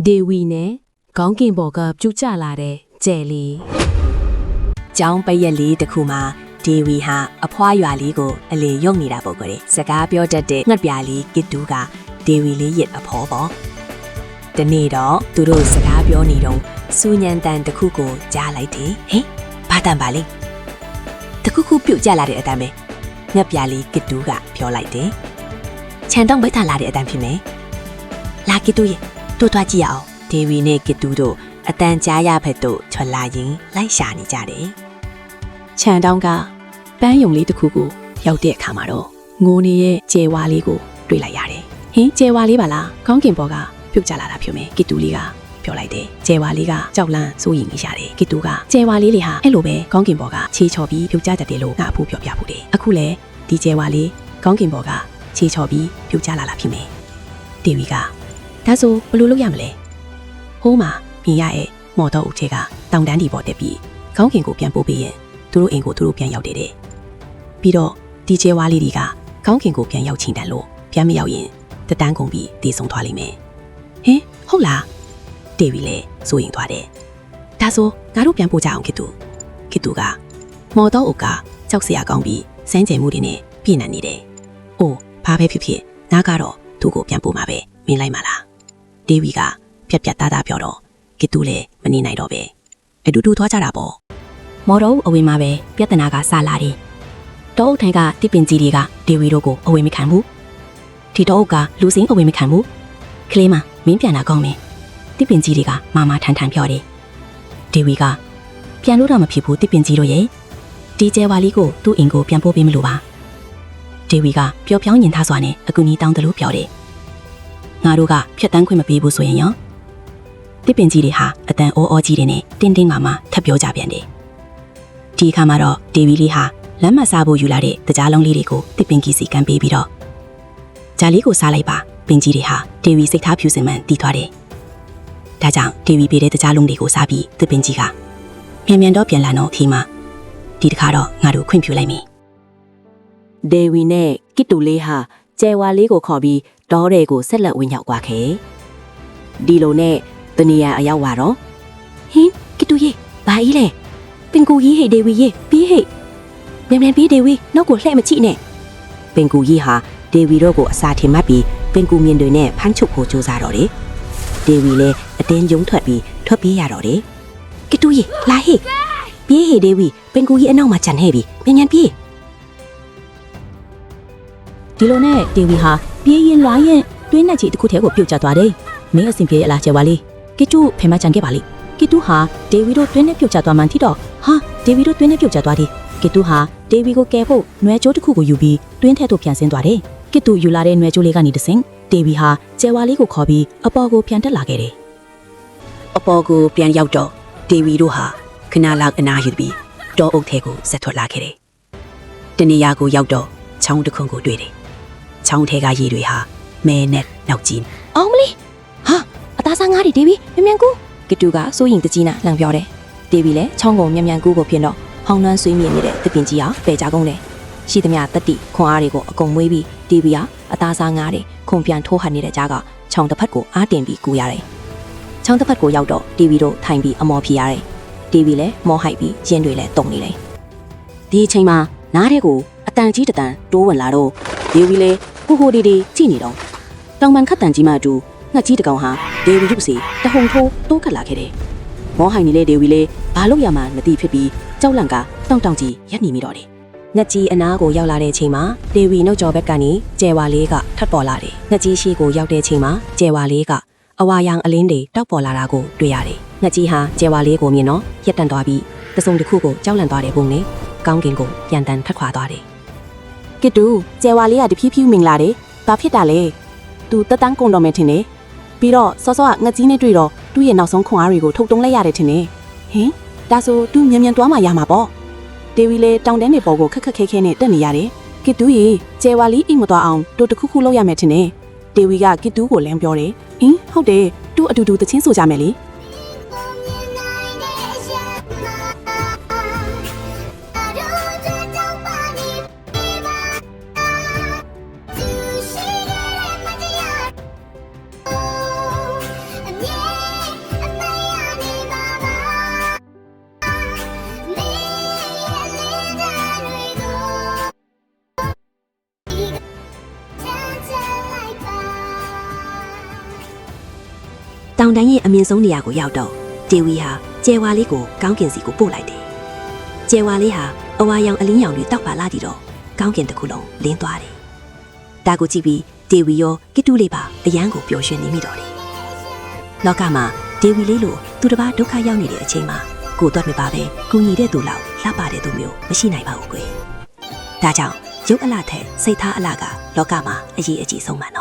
ဒေဝီနဲ့ခေါင်းကင်ပေါ်ကပြုတ်ကျလာတဲ့ကျဲလေးကျောင်းပရက်လေးတစ်ခုမှာဒေဝီဟာအဖွားရွာလေးကိုအလေရုံနေတာပေါ့ကွယ်စကားပြောတတ်တဲ့ငှက်ပြာလေးကစ်တူးကဒေဝီလေးရစ်အဖော်ပေါ့တနေ့တော့သူတို့စကားပြောနေတော့စူညံတန်တစ်ခုကိုကြားလိုက်တယ်ဟင်ဘာတန်ပါလဲတခုခုပြုတ်ကျလာတဲ့အတန်ပဲငှက်ပြာလေးကစ်တူးကပြောလိုက်တယ်ခြံတောင်းပိတ်ထားလာတဲ့အတန်ဖြစ်မယ်လာကစ်တူးရဲ့တို့သွားကြည့်ရအောင်ဒေဝီနဲ့ကစ်တူးတို့အတန်ကြားရဖက်တို့ထွက်လာရင်လိုက်ရှာနေကြတယ်ခြံတောင်းကပန်းယုံလေးတစ်ခုကိုရောက်တဲ့အခါမှာတော့ငိုနေရဲ့ကျဲဝါလေးကိုတွေ့လိုက်ရတယ်ဟင်ကျဲဝါလေးပါလားခေါင်းကင်ပေါ်ကပြုတ်ကျလာတာဖြစ်မယ်ကစ်တူးလေးကပြောလိုက်တယ်ကျဲဝါလေးကကြောက်လန့်စိုးရိမ်နေရတယ်ကစ်တူးကကျဲဝါလေးတွေဟာအဲ့လိုပဲခေါင်းကင်ပေါ်ကခြေချော်ပြီးပြုတ်ကျတတ်တယ်လို့ငါအဖိုးပြောပြဖို့တယ်အခုလဲဒီကျဲဝါလေးခေါင်းကင်ပေါ်ကခြေချော်ပြီးပြုတ်ကျလာတာဖြစ်မယ်ဒေဝီကဒါဆိုဘယ်လိုလုပ်ရမလဲဟိုးမှာမြင်ရရဲ့မော်တော်ဦးချေကတောင်တန်းဒီပေါ်တက်ပြီးခေါင်းကင်ကိုပြန်ပို့ပေးရင်သူတို့အိမ်ကိုသူတို့ပြန်ရောက်တယ်တဲ့ပြီးတော့ဒီကျဲဝါလေးတွေကခေါင်းကင်ကိုပြန်ရောက်ချင်တယ်လို့ပြန်မရောက်ရင်တတန်းကုန်ပြီးတည်ဆုံသွားလိမ့်မယ်ဟင်ဟုတ်လားဒေဝီလည်းစိုးရင်သွားတယ်ဒါဆိုငါတို့ပြန်ပို့ကြအောင်ကစ်တူကမော်တော်ဦးကကြောက်စရာကောင်းပြီးစမ်းကြယ်မှုတွေနဲ့ပြည့်နေနေတယ်အိုးဘာပဲဖြစ်ဖြစ်ငါကတော့သူ့ကိုပြန်ပို့မှာပဲမင်းလိုက်ပါလားဒေဝီကပြက်သားသားပြောတော့ကစ်တူလည်းမနေနိုင်တော့ပဲအတူတူသွားကြတာပေါ့မော်တော်အဝေးမှာပဲပြဿနာကစလာတယ်တောအုပ်ထိုင်ကတစ်ပင်ကြီးတွေကဒေဝီတို့ကိုအဝေးမခံဘူးဒီတောအုပ်ကလူစင်းအဝေးမခံဘူးကလေးမမင်းပြန်လာကောင်းမယ်တစ်ပင်ကြီးတွေကမာမာထန်ထန်ပြောတယ်ဒေဝီကပြန်လို့တော့မဖြစ်ဘူးတစ်ပင်ကြီးတို့ရဲ့ဒီကျဲဝါလေးကိုသူ့အိမ်ကိုပြန်ပို့ပေးမလို့ပါဒေဝီကပျော်ပြောင်းညင်သားစွာနဲ့အကူကြီးတောင်းတယ်လို့ပြောတယ်ငါတို့ကဖြတ်တန်းခွင့်မပေးဘူးဆိုရင်ရောတစ်ပင်ကြီးတွေဟာအတန်အောကြီးတွေနဲ့တင်းတင်းမာမာထပ်ပြောကြပြန်တယ်ဒီအခါမှာတော့ဒေဝီလေးဟာလမ်းမစားဖို့ယူလာတဲ့တကြားလုံးလေးတွေကိုတစ်ပင်ကြီးစီကမ်းပေးပြီးတော့ဂျာလေးကိုစားလိုက်ပါပင်ကြီးတွေဟာဒေဝီစိတ်ထားဖြူစင်မှန်တည်သွားတယ်ဒါကြောင့်ဒေဝီပေးတဲ့တကြားလုံးတွေကိုစားပြီးတစ်ပင်ကြီးကမြန်တော့ပြန်လာတော့ဒီမှာဒီတစ်ခါတော့ငါတို့ခွင့်ပြုလိုက်ပြီဒေဝီနဲ့ကစ်တူလေးဟာကျဲဝါလေးကိုခေါ်ပြီးတောတွေကိုဆက်လက်ဝင်ရောက်သွားခဲ့ဒီလိုနဲ့တနေရအရောက်သွားတော့ဟင်းကစ်တူရေဘာကြီးလဲပင်ကူကြီးဟေဒေဝီရေပြီးဟေမြန်ပြီးဒေဝီနောက်ကိုလှဲ့မကြည့်နဲ့ပင်ကူကြီးဟာဒေဝီတို့ကိုအစာထင်မှတ်ပြီးပင်ကူမြင်တွေနဲ့ဖမ်းချုပ်ဖို့ကြိုးစားတော့တယ်ဒေဝီလည်းအတင်းယုံထွက်ပြေးရတော့တယ်ကစ်တူရေလာဟေပြေးဟေဒေဝီပင်ကူကြီးအနောက်မှာခြံဟဲ့ပြီမြန်ပြေးဒီလိုနဲ့ဒေဝီဟာပြေးရင်လွားရင်တွင်းနဲ့ချီတစ်ခုတည်းကိုပြုတ်ကျသွားတယ်မင်းအဆင်ပြေရလားကျဲဝါလေးကစ်တူဖေမချန်ခဲ့ပါလိကစ်တူဟာဒေဝီတို့တွင်းနဲ့ပြုတ်ကျသွားမှန်ထီတော့ဟာဒေဝီတို့တွင်းနဲ့ပြုတ်ကျသွားတယ်ကစ်တူဟာဒေဝီကိုကယ်ဖို့နွယ်ကျိုးတစ်ခုကိုယူပြီးတွင်းထဲသို့ပြန်ဆင်းသွားတယ်ကစ်တူယူလာတဲ့နွယ်ကျိုးလေးကနေတဆင့်ဒေဝီဟာကျဲဝါလေးကိုခေါ်ပြီးအပေါ်ကိုပြန်တက်လာခဲ့တယ်အပေါ်ကိုပြန်ရောက်တော့ဒေဝီတို့ဟာခဏလောက်အနားယူပြီးတောအုပ်ထဲကိုဆက်ထွက်လာခဲ့တယ်တနေရာကိုရောက်တော့ချောင်းတစ်ခုကိုတွေ့တယ်ချောင်းထဲကရေတွေဟာမဲနဲ့နောက်ကြီးအောင်မလေးဟာအသားစားငါးတွေဒေဝီမြန်ကူကစ်တူကစိုးရင်တကြီးနာလှန်ပြောတယ်ဒေဝီလည်းချောင်းကိုမြန်ကူကိုဖြစ်တော့ဟောင်းနှမ်းဆွေးမြင်နေတဲ့တပင်ကြီးဟာပယ်ကြကုန်တယ်ရှိသမျှတက်တိခွန်အားတွေကိုအကုန်မွေးပြီးဒေဝီဟာအသားစားငါးတွေခုန်ပြန်ထိုးဟန်နေတဲ့ကြားကချောင်းတစ်ဖက်ကိုအားတင်ပြီးကူရတယ်ချောင်းတစ်ဖက်ကိုရောက်တော့ဒေဝီတို့ထိုင်ပြီးအမော်ဖြီရတယ်ဒေဝီလည်းမော်ဟိုက်ပြီးရင်တွေလည်းတုံနေတယ်ဒီအချိန်မှာနားထဲကိုအတန်ကြီးတတန်တိုးဝင်လာတော့ဒေဝီလည်းဟိုဒီကြည့်နေတော့တောင်ပန်ခတ်တန်ကြီးမှအတူငှက်ကြီးတကောင်ဟာဒေဝီရုပ်စီတဟုန်ထိုးတိုးခတ်လာခဲ့တယ်မော်ဟိုင်နေတဲ့ဒေဝီလည်းဘာလို့ရမှမသိဖြစ်ပြီးကြောက်လန့်ကတောင်ကြီးရက်နေမိတော့တယ်ငှက်ကြီးအနားကိုရောက်လာတဲ့အချိန်မှာဒေဝီနှုတ်ကျော်ဘက်ကနေကျဲဝါလေးကထပ်ပေါ်လာတယ်ငှက်ကြီးရှိကိုရောက်တဲ့အချိန်မှာကျဲဝါလေးကအဝါရောင်အလင်းတွေတောက်ပေါ်လာတာကိုတွေ့ရတယ်ငှက်ကြီးဟာကျဲဝါလေးကိုမြင်တော့ရက်တန်သွားပြီးတစုံတစ်ခုကိုကြောက်လန့်သွားတယ်ပုံနဲ့ကောင်းကင်ကိုပြန်တန်ထက်ခွာသွားတယ်ကစ်တူကျဲဝါလေးကတဖြည်းဖြည်းမင်လာတယ်ဘာဖြစ်တာလဲသူတက်တန်းကုန်တော့မယ်ထင်တယ်ပြီးတော့စောစောကငှက်ကြီးနဲ့တွေ့တော့သူ့ရဲ့နောက်ဆုံးခွန်အားတွေကိုထုတ်တုံးလိုက်ရတယ်ထင်တယ်ဟင်ဒါဆိုသူမြန်သွားမှရမှာပေါ့ဒေဝီလည်းတောင်တန်းတွေပေါ်ကိုခက်ခဲနဲ့တက်နေရတယ်ကစ်တူရေကျဲဝါလေးအိမ်မသွားအောင်တို့တစ်ခုလုပ်ရမယ်ထင်တယ်ဒေဝီကကစ်တူကိုလမ်းပြောတယ်အင်းဟုတ်တယ်သူ့အတူတူတချင်းဆိုကြမယ်လေYeah. တောင်တန်းရဲ့အမြင့်ဆုံးနေရာကိုရောက်တော့ဒေဝီဟာကျဲဝါလေးကိုကောင်းကင်စီကိုပို့လိုက်တယ်။ကျဲဝါလေးဟာအဝါရောင်အလင်းရောင်တွေတောက်ပါလာတည်တော့ကောင်းကင်တစ်ခုလုံးလင်းသွားတယ်။ဒါကိုကြည့်ပြီးဒေဝီရောကစ်တူးလေးပါအရန်ကိုပျော်ရွှင်နေမိတော့တယ်။လောကမှာဒေဝီလေးလိုသူတစ်ပါးဒုက္ခရောက်နေတဲ့အချိန်မှာကိုယ်တော့မပါပဲကူညီတဲ့သူလောက်လှပတဲ့သူမျိုးမရှိနိုင်ပါဘူးကွယ်။ဒါကြောင့်ရုပ်အလှထက်စိတ်ထားအလှကလောကမှာအရေးအကြီးဆုံးပါနော်